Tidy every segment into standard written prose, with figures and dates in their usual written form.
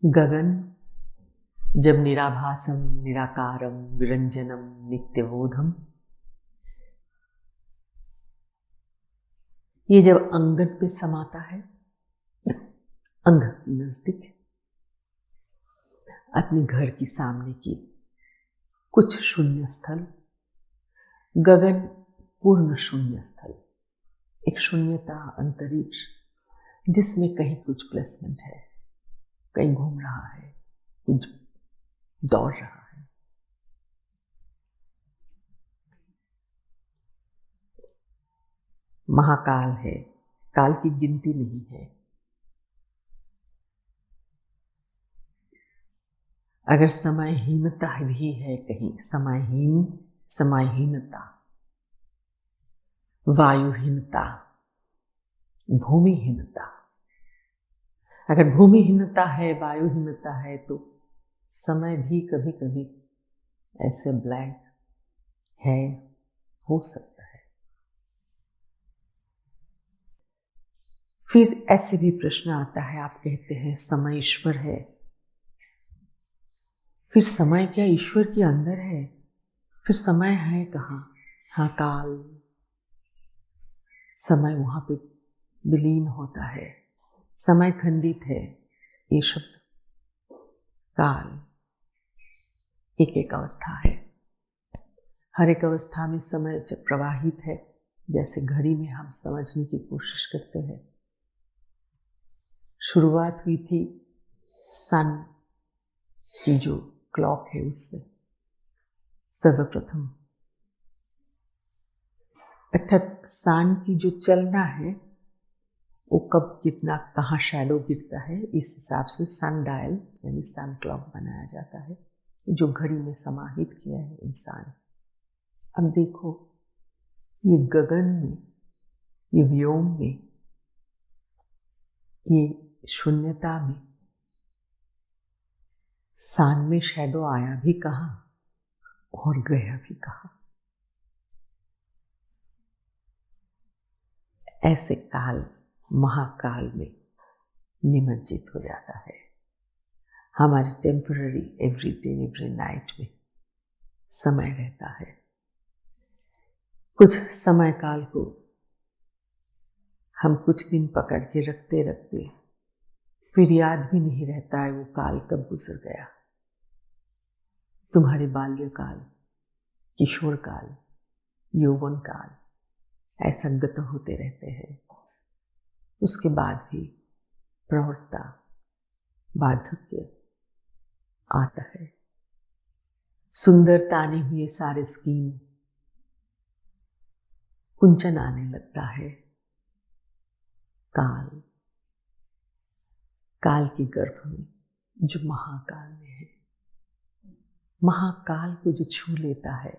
गगन जब निराभासम निराकारम विरंजनम नित्यबोधम, ये जब अंगन पे समाता है, अंग की नजदीक, अपने घर की सामने की कुछ शून्य स्थल, गगन पूर्ण शून्य स्थल, एक शून्यता अंतरिक्ष जिसमें कहीं कुछ प्लेसमेंट है, कहीं घूम रहा है, कुछ दौड़ रहा है। महाकाल है, काल की गिनती नहीं है। अगर समयहीनता भी है कहीं, समयहीनता, वायुहीनता, भूमिहीनता, अगर भूमिहीनता है, वायुहीनता है, तो समय भी कभी कभी ऐसे ब्लैंक है, हो सकता है। फिर ऐसे भी प्रश्न आता है, आप कहते हैं समय ईश्वर है, फिर समय क्या ईश्वर के अंदर है? फिर समय है कहाँ? हाँ, काल, समय वहां पे विलीन होता है, समय खंडित है। ये शब्द काल एक एक अवस्था है, हर एक अवस्था में समय जब प्रवाहित है, जैसे घड़ी में हम समझने की कोशिश करते हैं। शुरुआत हुई थी सन की जो क्लॉक है उससे, सर्वप्रथम, अर्थात सन की जो चलना है वो कब कितना कहाँ शैडो गिरता है, इस हिसाब से सन डायल यानी सन क्लॉक बनाया जाता है, जो घड़ी में समाहित किया है इंसान। अब देखो, ये गगन में, ये व्योम में, ये शून्यता में सन में शैडो आया भी कहाँ और गया भी कहाँ। ऐसे काल महाकाल में निमज्जित हो जाता है। हमारे temporary every day every night में समय रहता है। कुछ समय काल को हम कुछ दिन पकड़ के रखते रखते फिर याद भी नहीं रहता है वो काल कब गुजर गया। तुम्हारे बाल्यकाल, किशोर काल, यौवन काल ऐसा गत होते रहते हैं। उसके बाद भी प्रौढ़ता, वार्धक्य आता है, सुंदर ताने हुए सारे स्कीम कुंचन आने लगता है। काल, काल के गर्भ में जो महाकाल में है, महाकाल को जो छू लेता है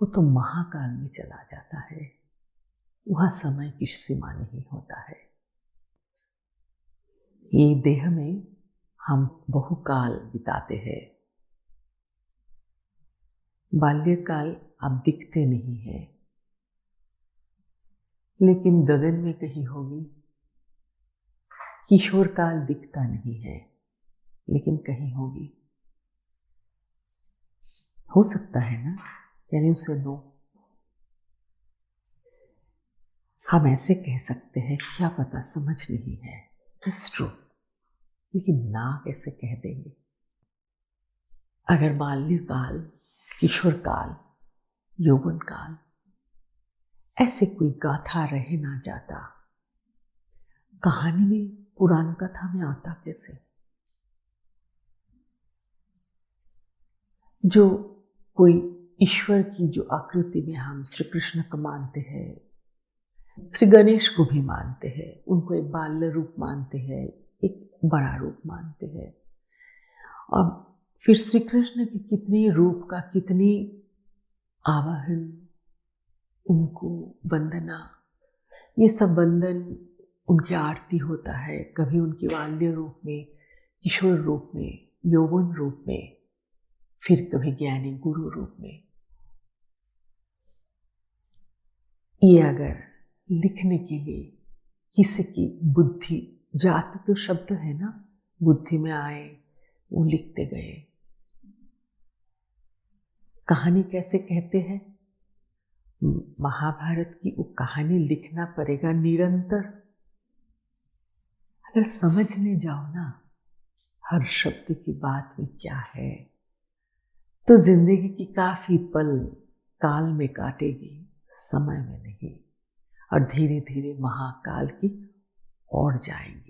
वो तो महाकाल में चला जाता है। वहां समय की सीमा नहीं होता है। ये देह में हम बहुकाल बिताते हैं। बाल्यकाल अब दिखते नहीं है, लेकिन गगन में कहीं होगी। किशोर काल दिखता नहीं है, लेकिन कहीं होगी। हो सकता है ना, यानी उसे लो। हम ऐसे कह सकते हैं, क्या पता समझ नहीं है, इट्स ट्रू, लेकिन ना कैसे कह देंगे? अगर बाल्यकाल, किशोर काल, यौवन काल ऐसे कोई गाथा रह ना जाता, कहानी में, पुराण कथा में आता कैसे? जो कोई ईश्वर की जो आकृति में हम श्री कृष्ण को मानते हैं, श्री गणेश को भी मानते हैं, उनको एक बाल्य रूप मानते हैं, एक बड़ा रूप मानते हैं। अब फिर श्री कृष्ण की कितनी रूप का कितनी आवाहन, उनको वंदना, ये सब वंदन, उनकी आरती होता है। कभी उनके बाल्य रूप में, किशोर रूप में, यौवन रूप में, फिर कभी ज्ञानी गुरु रूप में। ये अगर लिखने के लिए किसी की बुद्धि, जात तो शब्द है ना, बुद्धि में आए वो लिखते गए। कहानी कैसे कहते हैं? महाभारत की वो कहानी लिखना पड़ेगा निरंतर। अगर समझने जाओ ना हर शब्द की बात में क्या है, तो जिंदगी की काफी पल काल में काटेगी, समय में नहीं, और धीरे धीरे महाकाल की ओर जाएंगी।